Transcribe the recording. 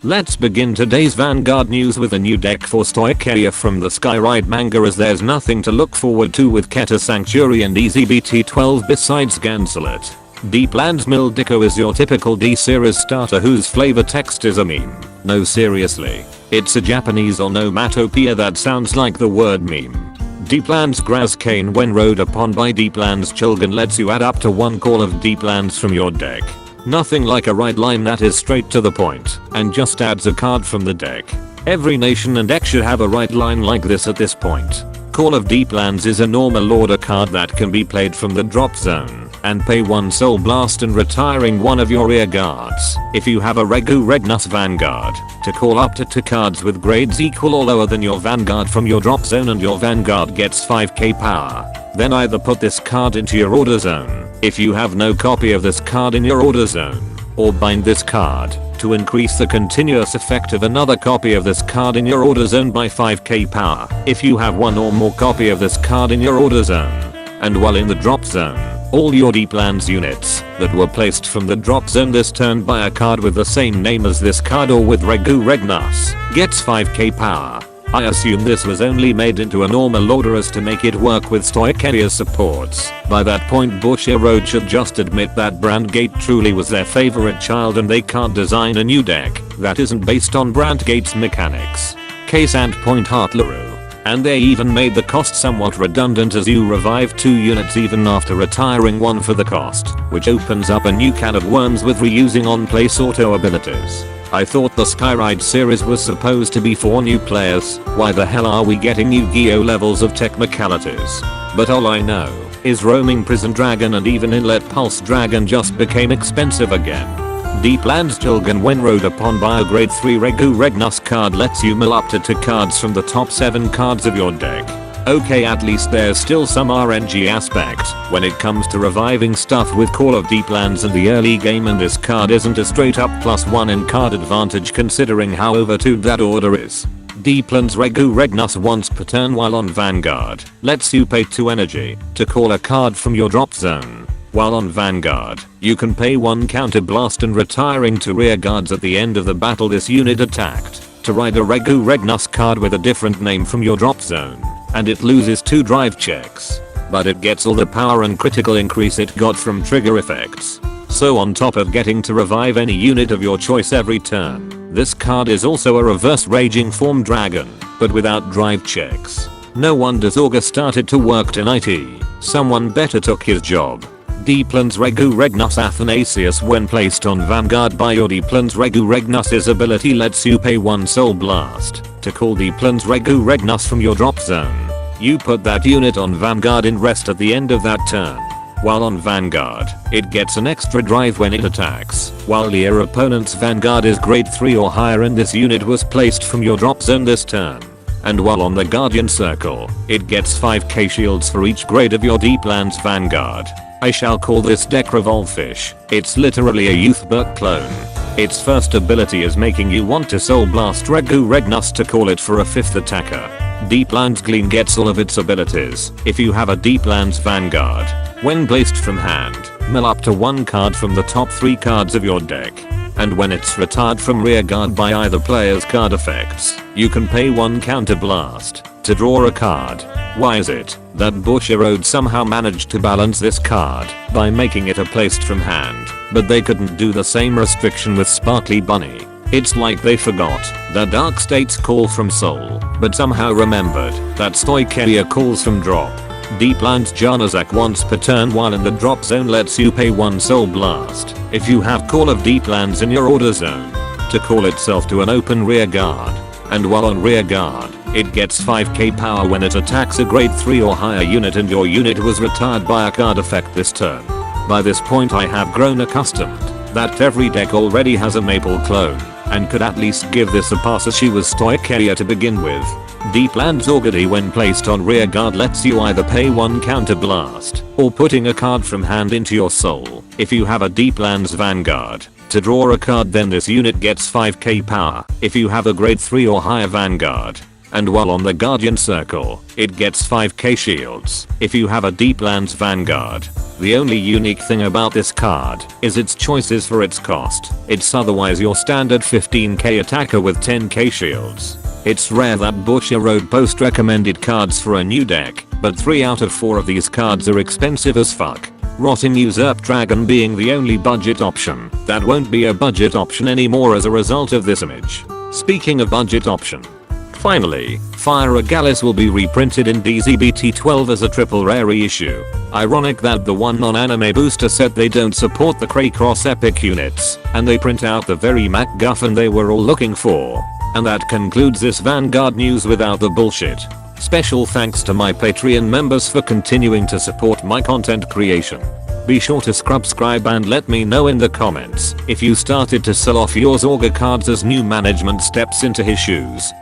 Let's begin today's Vanguard news with a new deck for Stoicheia from the Skyride manga, as there's nothing to look forward to with Keta Sanctuary and EZBT12 besides Ganselet. Deeplands Mildico is your typical D-series starter whose flavor text is a meme. No, seriously. It's a Japanese onomatopoeia that sounds like the word meme. Deeplands Grazkane, when rode upon by Deeplands Jilgan, lets you add up to 1 call of Deeplands from your deck. Nothing like a ride line that is straight to the point and just adds a card from the deck. Every nation and deck should have a ride line like this at this point. Call of Deeplands is a normal order card that can be played from the drop zone and pay 1 Soul Blast and retiring one of your rear guards. If you have a Reguregnus Vanguard, to call up to 2 cards with grades equal or lower than your Vanguard from your drop zone and your Vanguard gets 5k power. Then either put this card into your order zone, if you have no copy of this card in your order zone, or bind this card to increase the continuous effect of another copy of this card in your order zone by 5k power if you have 1 or more copy of this card in your order zone. And while in the drop zone, all your Deeplands units that were placed from the drop zone this turn by a card with the same name as this card or with Reguregnus gets 5k power. I assume this was only made into a normal order as to make it work with Stoicheia's supports. By that point, Bushiroad should just admit that Brandgate truly was their favorite child and they can't design a new deck that isn't based on Brandgate's mechanics. Case and point Heartlaru. And they even made the cost somewhat redundant, as you revive 2 units even after retiring 1 for the cost, which opens up a new can of worms with reusing on-place auto abilities. I thought the Skyride series was supposed to be for new players. Why the hell are we getting Yu-Gi-Oh levels of technicalities? But all I know is Roaming Prison Dragon and even Inlet Pulse Dragon just became expensive again. Deeplands Jilgan, when rode upon by a grade 3 Reguregnus card, lets you mill up to 2 cards from the top 7 cards of your deck. Okay, at least there's still some RNG aspect when it comes to reviving stuff with Call of Deeplands in the early game, and this card isn't a straight up +1 in card advantage considering how overtuned that order is. Deeplands Reguregnus once per turn while on Vanguard lets you pay 2 energy to call a card from your drop zone. While on Vanguard, you can pay 1 counter blast and retiring 2 rear guards at the end of the battle this unit attacked to ride a Reguregnus card with a different name from your drop zone, and it loses 2 drive checks, but it gets all the power and critical increase it got from trigger effects. So on top of getting to revive any unit of your choice every turn, this card is also a reverse Raging Form Dragon, but without drive checks. No wonder Zorga started to work tonight. Someone better took his job. Deeplands Reguregnus Athanasios, when placed on Vanguard by your Deeplands Reguregnus' ability, lets you pay 1 Soul Blast to call Deeplands Reguregnus from your drop zone. You put that unit on Vanguard in rest at the end of that turn. While on Vanguard, it gets an extra drive when it attacks, while your opponent's Vanguard is grade 3 or higher and this unit was placed from your drop zone this turn. And while on the Guardian Circle, it gets 5k shields for each grade of your Deeplands Vanguard. I shall call this deck Revolfish. It's literally a Youthberk clone. Its first ability is making you want to Soul Blast Reguregnus to call it for a 5th attacker. Deeplands Gleane gets all of its abilities if you have a Deeplands Vanguard. When placed from hand, mill up to 1 card from the top 3 cards of your deck. And when it's retired from rear guard by either player's card effects, you can pay 1 counter blast to draw a card. Why is it that Bushiroad somehow managed to balance this card by making it a placed from hand, but they couldn't do the same restriction with Sparkly Bunny? It's like they forgot that Dark States call from Soul, but somehow remembered that Stoicheia calls from drop. Deeplands Jazac once per turn while in the drop zone lets you pay 1 Soul Blast if you have Call of Deeplands in your order zone to call itself to an open rear guard. And while on rear guard, it gets 5k power when it attacks a grade 3 or higher unit and your unit was retired by a card effect this turn. By this point I have grown accustomed that every deck already has a Maple clone and could at least give this a pass as she was Stoicheia to begin with. Deeplands Orgady, when placed on rear guard, lets you either pay 1 counter blast or putting a card from hand into your soul if you have a Deeplands Vanguard to draw a card. Then this unit gets 5k power if you have a grade 3 or higher Vanguard. and while on the Guardian Circle, it gets 5k shields if you have a Deeplands Vanguard. The only unique thing about this card is its choices for its cost. It's otherwise your standard 15k attacker with 10k shields. It's rare that Bushiroad post recommended cards for a new deck, but 3 out of 4 of these cards are expensive as fuck. Rotting Usurp Dragon being the only budget option that won't be a budget option anymore as a result of this image. Speaking of budget option. Finally, Fire Regalis will be reprinted in DZBT12 as a triple rare reissue. Ironic that the one non-anime booster set they don't support the Craycross epic units, and they print out the very MacGuffin they were all looking for. And that concludes this Vanguard news without the bullshit. Special thanks to my Patreon members for continuing to support my content creation. Be sure to subscribe and let me know in the comments if you started to sell off your Zorga cards as new management steps into his shoes.